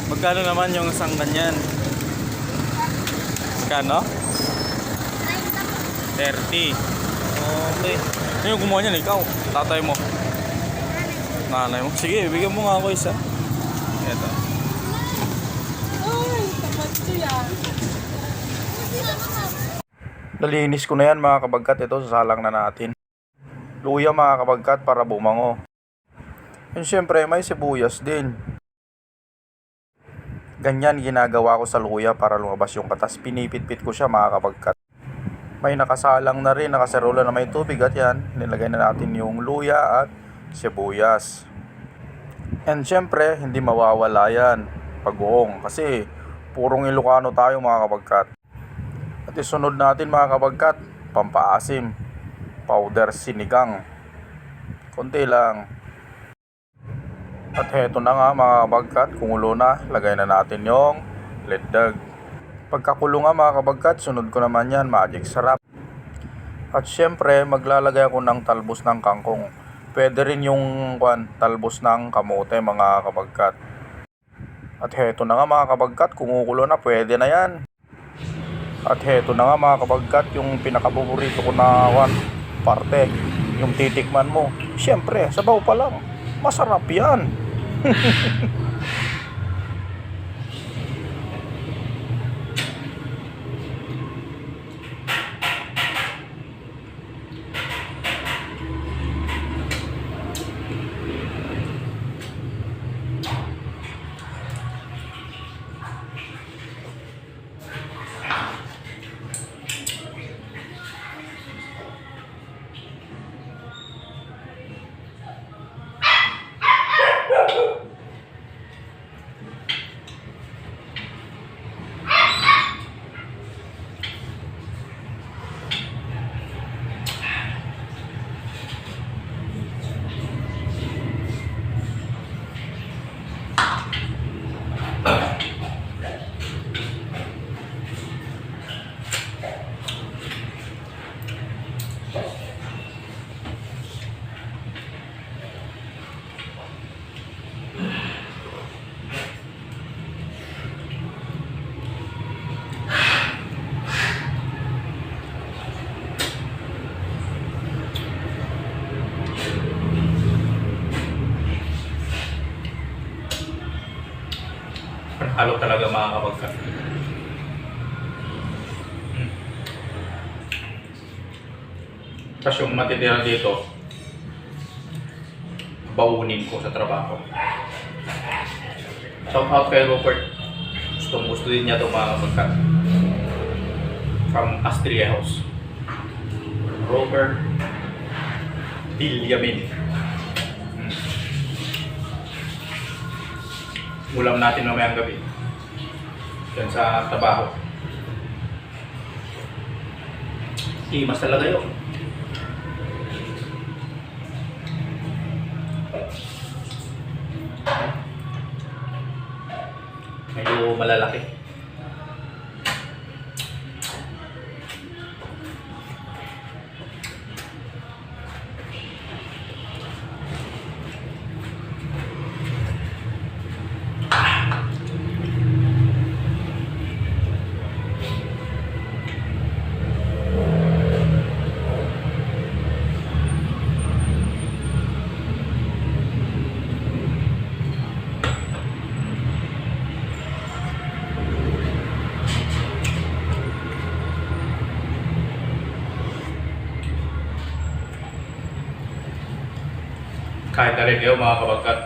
Magkano naman yung isang ganyan? Magkano? 30. Okay. Ano yung gumawa niyan? Ikaw? Tatay mo? Nanay mo? Sige, bigyan mo nga ako isa. Ito. Ay, tapat ko yan. Nalinis ko na yan mga kabagkat. Ito, sasalang na natin. Luya mga kabagkat para bumango. And syempre may sibuyas din. Ganyan ginagawa ko sa luya para lumabas yung katas. Pinipit-pit ko siya mga kabagkat. May nakasalang na rin, nakaserola na may tubig at yan. Nilagay na natin yung luya at sibuyas. And syempre hindi mawawala yan pag-uong. Kasi purong Ilocano tayo mga kabagkat. At isunod natin mga kabagkat, pampaasim. Powder sinigang. Konti lang. At heto na nga mga kabagkat, kumulo na, lagay na natin yung letdag. Pagkakulo nga mga kabagkat, sunod ko naman yan, magic sarap. At syempre, maglalagay ako ng talbos ng kangkong. Pwede rin yung talbos ng kamote mga kabagkat. At heto na nga mga kabagkat, kumukulo na, pwede na yan. At heto na nga mga kabagkat, yung pinakapaborito ko na parte, yung titikman mo. Syempre, sabaw pa lang. Masarap yan. Halo talaga mga kabagkat. Tapos yung matitira dito, baunin ko sa trabaho. Shout out kay Robert. Gusto din niya ito mga kabagkat. From Astria House. Robert Villamin. Ulam natin mamayang gabi. Yan sa trabaho. Imas talaga yun. Medyo malalaki. Kahit na rin kayo mga kabagkat,